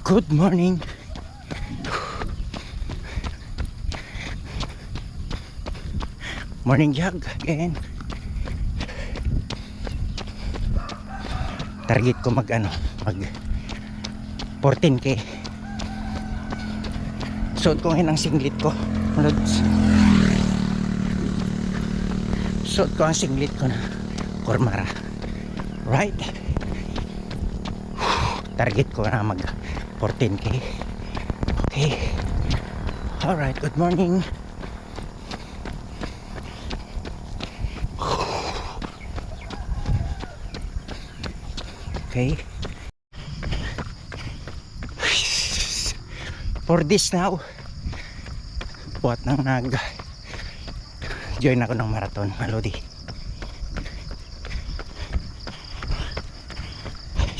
Good morning. Morning jog again. Target ko mag 14k. Suot ko ngayon ang singlet ko. Suot ko ang singlet ko na Cormara. Right? Target ko na mag 14k. Okay. Alright, good morning. Okay. For this now, buhat nang join ako ng marathon, Malodi.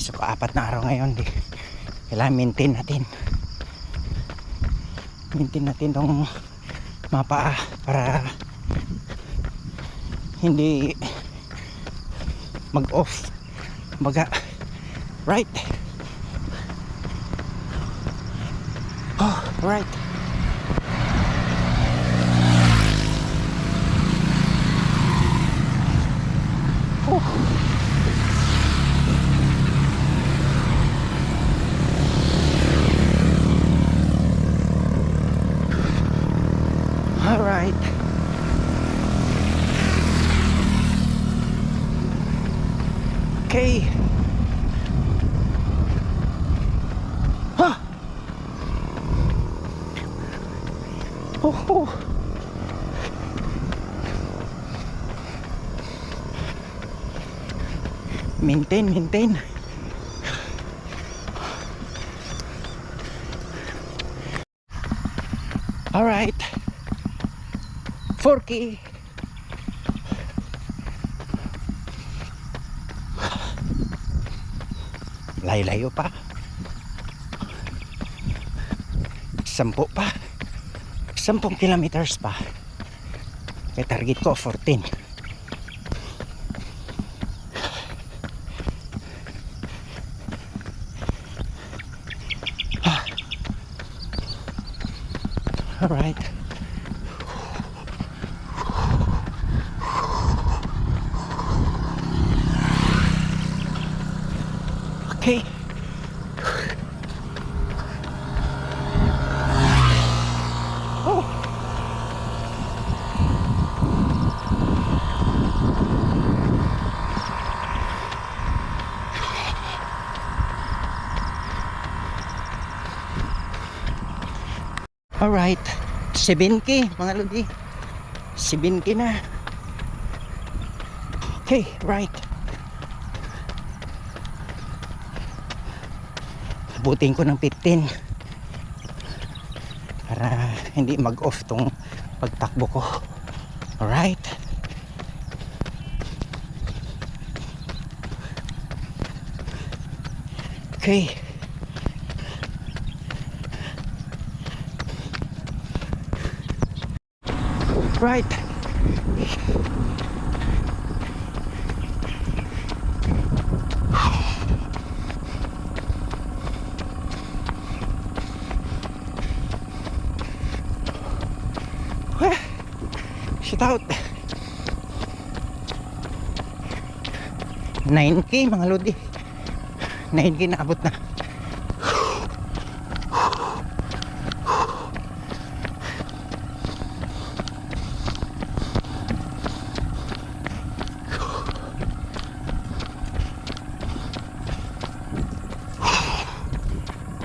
So 4 na araw ngayon, kailangan maintain natin tong mapa para hindi mag off baga. Right. Oh, right. Oh. All right. Okay. Oh. Maintain. All right. 4K. Layo-layo pa. 10 pa. 10 kilometers pa. Kaya target ko 14. Alright. Okay. Oh. Alright, 7k mga lodi, 7k na. Okay, right. Abutin ko ng 15 para hindi mag off tong pagtakbo ko. Alright. Okay. Right. Shit out. 9k mga lodi. 9k na abot na.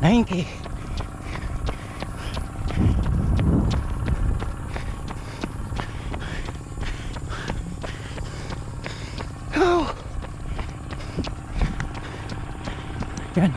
Okay. Oh. Yan.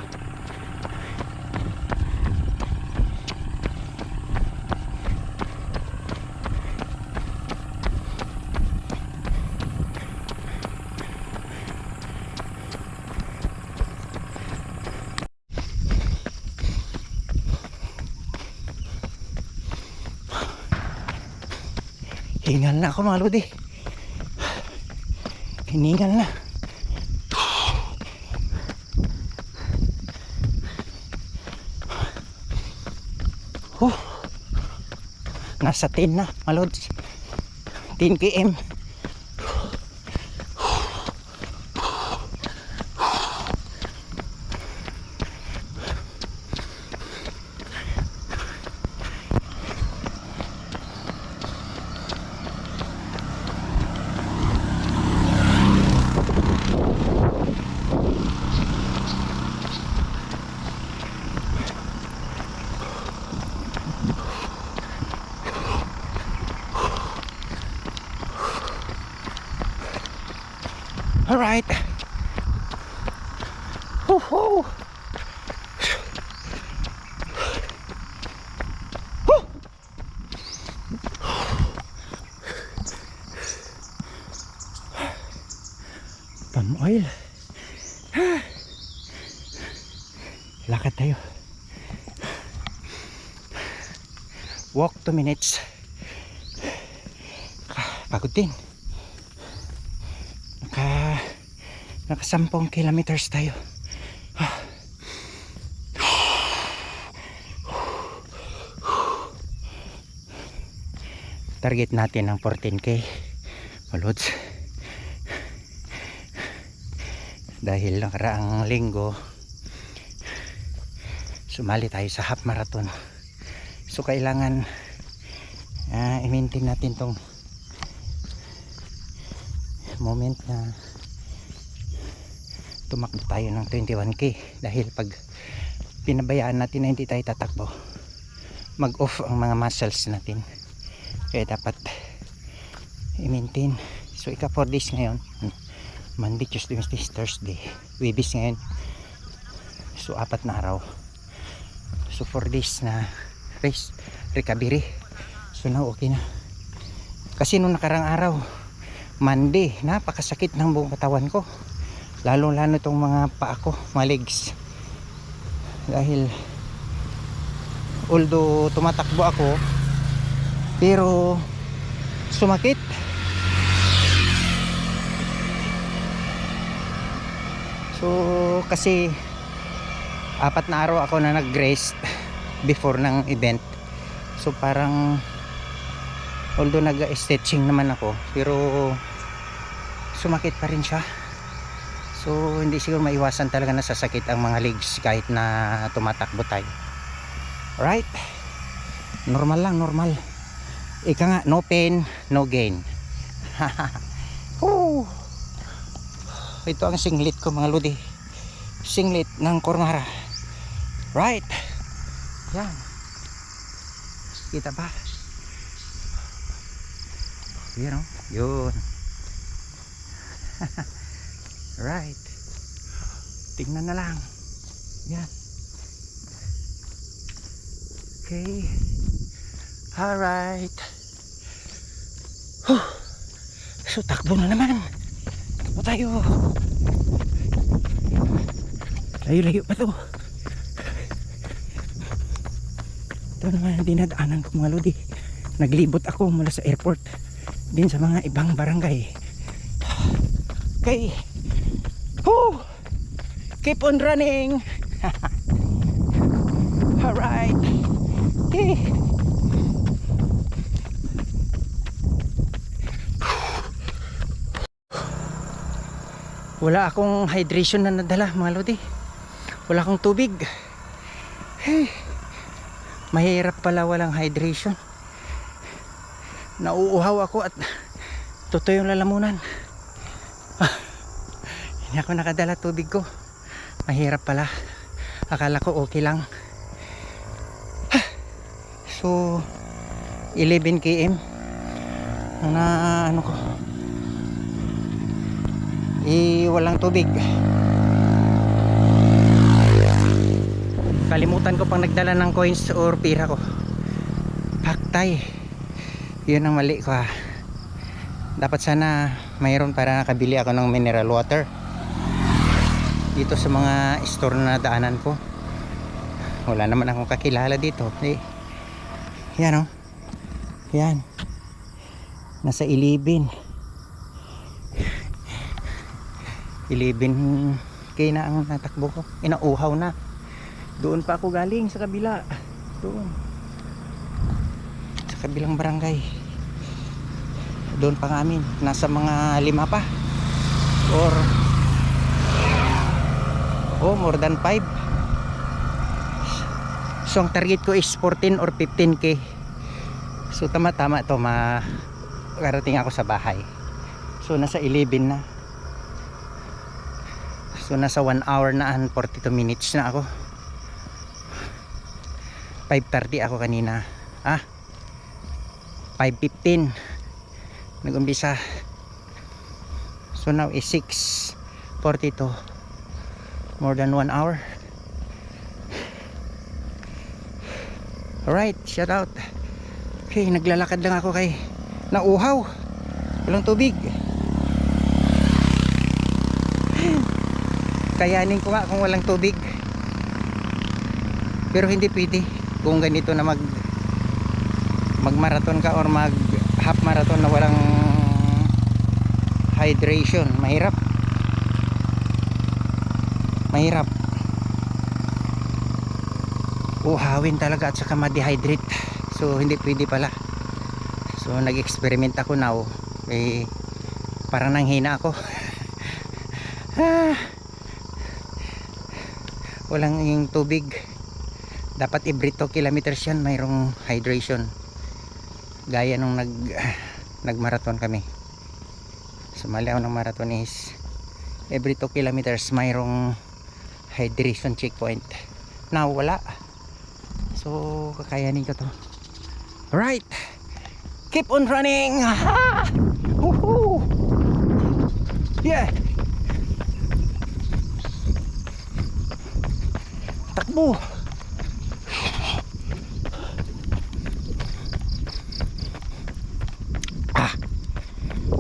Hingal na ako mga lodi. Hiningal na. Oh, nasa 10 na mga lods. 10 km. All right. Woo-hoo. Woo. Palm oil. Lakad tayo. Walk 2 minutes. Pagod din. Naka 10 kilometers tayo. Target natin ang 14k loads. Dahil nakaraang linggo sumali tayo sa half marathon, so kailangan i-maintain natin tong moment na tumakbo tayo ng 21k. Dahil pag pinabayaan natin na hindi tayo tatakbo, mag off ang mga muscles natin, kaya dapat i-maintain. So ika 4 days ngayon, Monday, Tuesday, Wednesday, Thursday, Webis ngayon, so 4 na araw, so 4 days na rest, recovery. So now okay na, kasi nung nakarang araw Monday, napakasakit ng buong katawan ko, lalo itong mga paa ko, mga legs, dahil although tumatakbo ako pero sumakit. So kasi 4 na araw ako na nag-rest before ng event, so parang although nag-stretching naman ako pero sumakit pa rin siya. So hindi siguro maiwasan talaga na sasakit ang mga legs kahit na tumatakbo tayo. Alright, normal lang, normal. Ika nga, no pain, no gain. Ito ang singlet ko mga lodi, singlet ng Cormara. Right, yan, kita ba? Yan o, yun. Right, tingnan na lang. Yan. Okay. Alright. So takbo na naman. Takbo tayo. Layo-layo pa to. Ito naman ang dinadaanan ko mga lodi. Naglibot ako mula sa airport din sa mga ibang barangay. Okay. Keep on running. Alright. Okay. Wala akong hydration na nadala mga lodi. Wala akong tubig. Hey. Mahirap pala walang hydration. Nauuhaw ako at totoo yung lalamunan. Hindi ako nakadala tubig ko. Mahirap pala. Akala ko okay lang. So 11 km na ano ko, walang tubig. Kalimutan ko pang nagdala ng coins or pira ko. Paktay, yun ang mali ko ha. Dapat sana mayroon para nakabili ako ng mineral water dito sa mga store na daanan ko. Wala naman akong kakilala dito. Yan o. Yan. Nasa 11 11k na ang natakbo ko. Inauhaw na. Doon pa ako galing sa kabila. Doon. kabilang barangay. Doon pa nga amin, nasa mga 5 pa or more than 5. So ang target ko is 14 or 15k. So tama-tama to, makarating ako sa bahay. So nasa 11 na. So nasa 1 hour na and 42 minutes na ako. 5:30 ako kanina. 5:15 nag-umpisa. So now is 6:42. More than 1 hour. Alright, shout out. Okay, naglalakad lang ako kay nauhaw. Walang tubig. Kayanin ko nga kung walang tubig. Pero hindi pwede kung ganito na mag-marathon ka or mag-half marathon na walang hydration. Mahirap. Uhawin talaga at saka ma-dehydrate. So hindi pwede pala. So nag-experiment ako now. Parang nanghina ako. Walang yung tubig. Dapat every 2 kilometers yan mayroong hydration. Gaya nung nag-marathon kami. Sumali ako ng marathon is every 2 kilometers mayroong hydration checkpoint. Now wala. So kakayanin ko to. Alright, keep on running. Woohoo! Yeah. Takbo.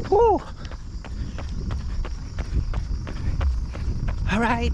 Woo. Alright.